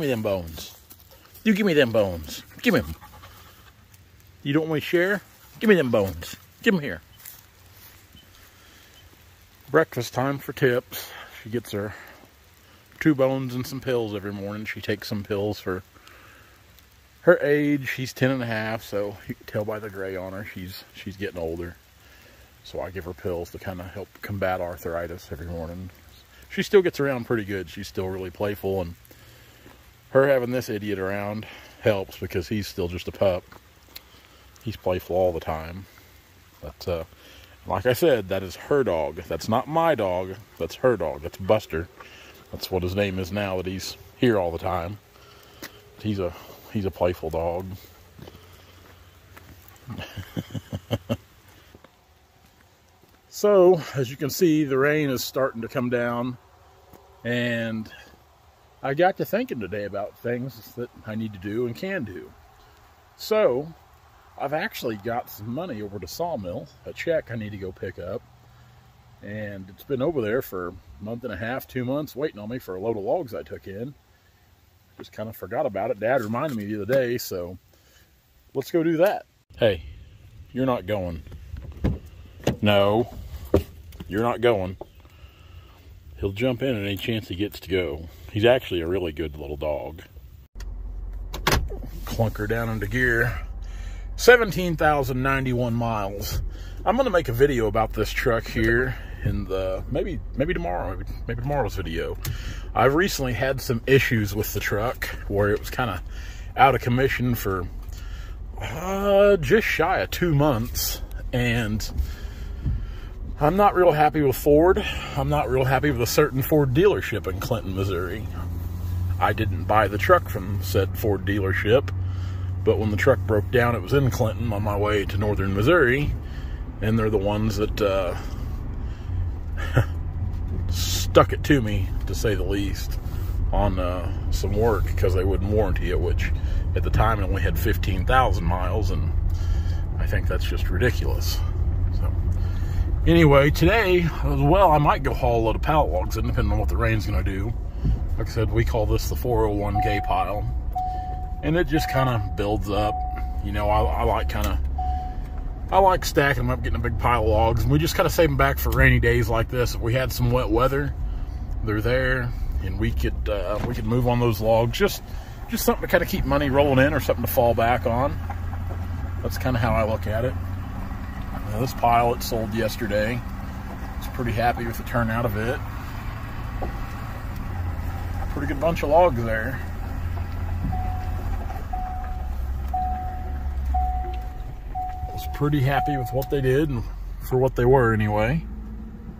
me them bones. You give me them bones. Give me them. You don't want me to share? Give me them bones. Give them here. Breakfast time for Tips. She gets her 2 bones and some pills every morning. She takes some pills for her age. She's 10 and a half, so you can tell by the gray on her, she's getting older. So I give her pills to kind of help combat arthritis every morning. She still gets around pretty good. She's still really playful, and her having this idiot around helps because he's still just a pup. He's playful all the time. But like I said, that is her dog. That's not my dog. That's her dog. That's Buster. That's what his name is now that he's here all the time. He's a playful dog. So, as you can see, the rain is starting to come down, and I got to thinking today about things that I need to do and can do. So, I've actually got some money over to Sawmill, a check I need to go pick up, and it's been over there for a month and a half, 2 months, waiting on me for a load of logs I took in. Just kind of forgot about it. Dad reminded me the other day, so let's go do that. Hey, you're not going. No, you're not going. He'll jump in at any chance he gets to go. He's actually a really good little dog. Clunker down into gear. 17,091 miles. I'm going to make a video about this truck here in the maybe tomorrow, maybe tomorrow's video. I've recently had some issues with the truck where it was kind of out of commission for just shy of 2 months, and I'm not real happy with Ford. I'm not real happy with a certain Ford dealership in Clinton, Missouri. I didn't buy the truck from said Ford dealership, but when the truck broke down, it was in Clinton on my way to northern Missouri, and they're the ones that stuck it to me, to say the least, on some work because they wouldn't warranty it, which at the time it only had 15,000 miles, and I think that's just ridiculous. So anyway, today, well, I might go haul a load of pallet logs in, depending on what the rain's going to do. Like I said, we call this the 401k pile, and it just kind of builds up. You know, I like stacking them up, getting a big pile of logs, and we just kind of save them back for rainy days like this. If we had some wet weather, they're there, and we could move on those logs. Just something to kind of keep money rolling in, or something to fall back on. That's kind of how I look at it. Now, this pile it sold yesterday. I was pretty happy with the turnout of it. Pretty good bunch of logs there. I was pretty happy with what they did, and for what they were anyway.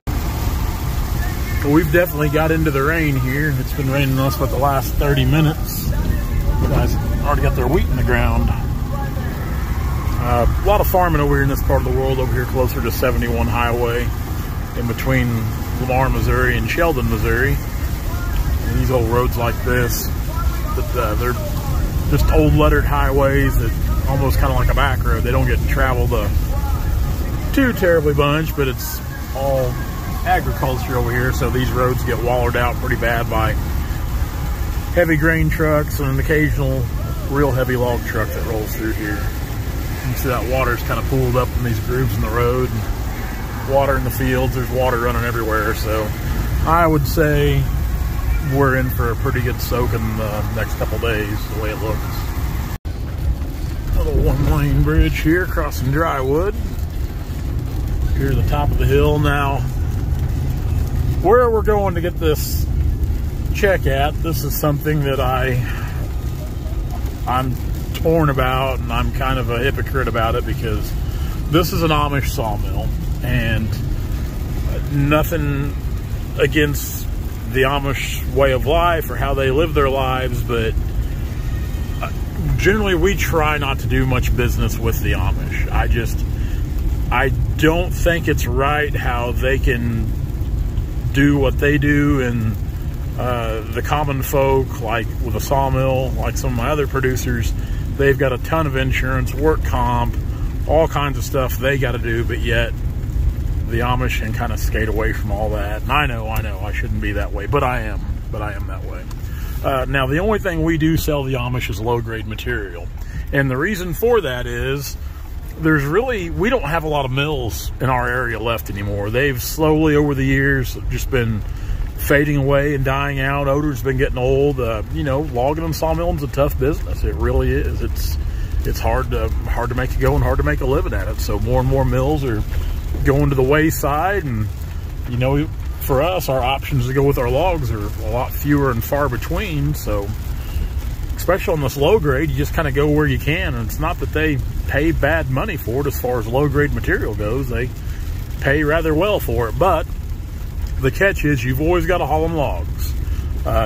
But we've definitely got into the rain here. It's been raining on us about the last 30 minutes. You guys already got their wheat in the ground. A lot of farming over here in this part of the world, over here closer to 71 highway, in between Lamar, Missouri and Sheldon, Missouri. And these old roads like this, they're just old lettered highways that almost kind of like a back road. They don't get traveled too terribly much, but it's all agriculture over here, so these roads get wallowed out pretty bad by heavy grain trucks and an occasional real heavy log truck that rolls through here. You see that water's kind of pooled up in these grooves in the road, and water in the fields. There's water running everywhere, so I would say we're in for a pretty good soak in the next couple days, the way it looks. Little one-lane bridge here crossing drywood. Here at the top of the hill. Now, where we're going to get this check at, this is something that I'm torn about, and I'm kind of a hypocrite about it, because this is an Amish sawmill, and nothing against the Amish way of life or how they live their lives, but generally we try not to do much business with the Amish. I don't think it's right how they can do what they do, and the common folk, like with a sawmill, like some of my other producers, they've got a ton of insurance, work comp, all kinds of stuff they got to do, but yet the Amish can kind of skate away from all that. And I know, I shouldn't be that way, but I am that way. Now, the only thing we do sell the Amish is low-grade material. And the reason for that is we don't have a lot of mills in our area left anymore. They've slowly, over the years, just been fading away and dying out. Odor's been getting old. You know, logging and sawmilling is a tough business. It really is. It's hard to make a go and hard to make a living at it. So more and more mills are going to the wayside, and you know, for us, our options to go with our logs are a lot fewer and far between. So especially on this low grade, you just kind of go where you can. And it's not that they pay bad money for it as far as low grade material goes. They pay rather well for it, but the catch is you've always got to haul them logs.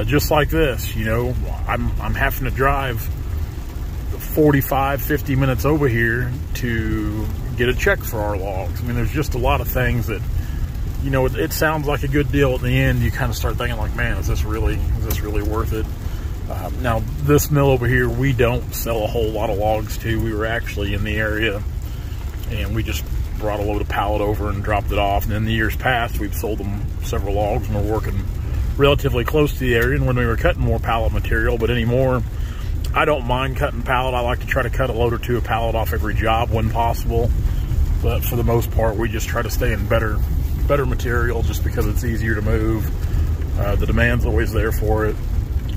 Just like this, you know, I'm having to drive 45, 50 minutes over here to get a check for our logs. I mean, there's just a lot of things that, you know, it sounds like a good deal at the end. You kind of start thinking like, man, is this really worth it? Now, this mill over here, we don't sell a whole lot of logs to. We were actually in the area, and we just brought a load of pallet over and dropped it off. And in the years past, we've sold them several logs, and we're working relatively close to the area. And when we were cutting more pallet material, but anymore, I don't mind cutting pallet. I like to try to cut a load or two of pallet off every job when possible. But for the most part, we just try to stay in better material just because it's easier to move. The demand's always there for it.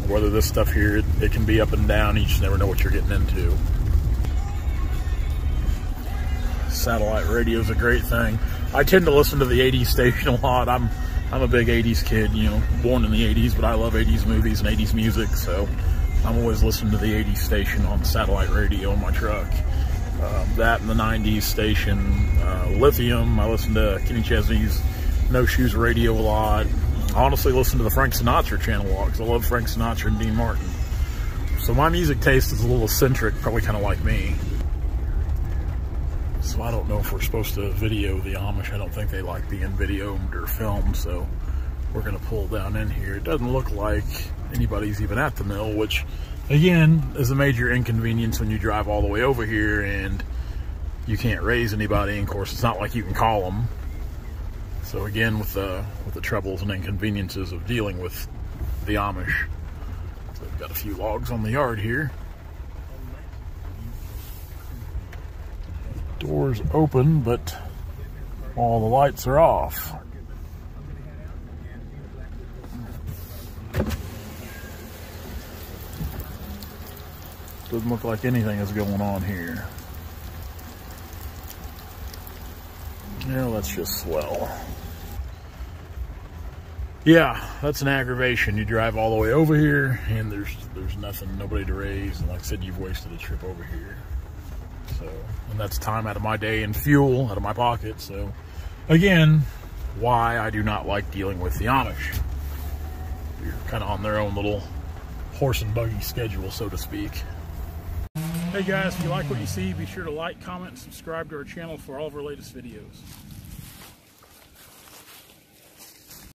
Whether this stuff here, it can be up and down. You just never know what you're getting into. Satellite radio is a great thing. I tend to listen to the 80s station a lot. I'm a big 80s kid, you know, born in the 80s, but I love 80s movies and 80s music, so I'm always listening to the 80s station on satellite radio in my truck. That and the 90s station, Lithium. I listen to Kenny Chesney's No Shoes Radio a lot. I honestly listen to the Frank Sinatra channel a lot because I love Frank Sinatra and Dean Martin. So my music taste is a little eccentric, probably kind of like me. So I don't know if we're supposed to video the Amish. I don't think they like being videoed or filmed, so we're going to pull down in here. It doesn't look like anybody's even at the mill, which again is a major inconvenience when you drive all the way over here and you can't raise anybody. And of course, it's not like you can call them. So again, with the troubles and inconveniences of dealing with the Amish. So we've got a few logs on the yard here. Doors open, but all the lights are off. Doesn't look like anything is going on here. Yeah, that's just swell. Yeah, that's an aggravation. You drive all the way over here and there's nothing, nobody to raise, and like I said, you've wasted a trip over here. So, and that's time out of my day and fuel out of my pocket. So again, why I do not like dealing with the Amish. You're kind of on their own little horse and buggy schedule, so to speak. Hey guys, if you like what you see, be sure to like, comment, and subscribe to our channel for all of our latest videos.